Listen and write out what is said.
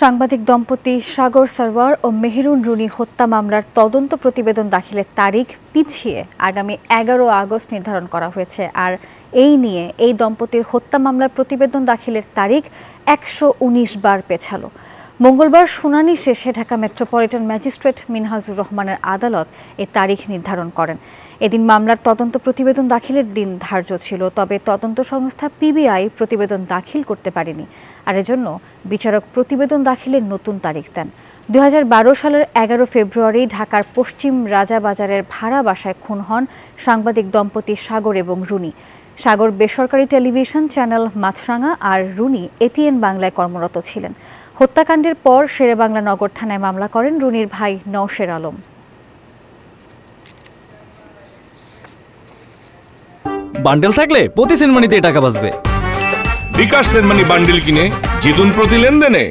সাংবাদিক দম্পতি সাগর সরওয়ার ও মেহেরুন রুনি হত্যা মামলার তদন্ত প্রতিবেদন দাখিলের তারিখ পিছিয়ে আগামী ১১ আগস্ট নির্ধারণ করা হয়েছে। আর এই নিয়ে এই দম্পতির হত্যা মামলার প্রতিবেদন দাখিলের তারিখ ১১৯ বার পেছালো। মঙ্গলবার শুনানি শেষে ঢাকা মেট্রোপলিটন ম্যাজিস্ট্রেট মিনহাজুর রহমানের আদালত এ তারিখ নির্ধারণ করেন। এদিন মামলার তদন্ত প্রতিবেদন দাখিলের দিন ধার্য ছিল, তবে তদন্ত সংস্থা পিবিআই প্রতিবেদন দাখিল করতে পারেনি। আর এজন্য বিচারক প্রতিবেদন দাখিলের নতুন তারিখ দেন। ২০১২ সালের ১১ ফেব্রুয়ারি ঢাকার পশ্চিম রাজাবাজারের ভাড়া বাসায় খুন হন সাংবাদিক দম্পতি সাগর এবং রুনি। সাগর বেসরকারি টেলিভিশন চ্যানেল মাছরাঙা আর রুনি এটিএন বাংলায় কর্মরত ছিলেন। হত্যাকাণ্ডের পর শেরেবাংলা নগর থানায় মামলা করেন রুনির ভাই নওশের আলম। বান্ডেল থাকলে প্রতি সেনমানিতে টাকা বাঁচবে। বিকাশ সেনমানি বান্ডেল কিনে জিতুন প্রতি লেনদেনে।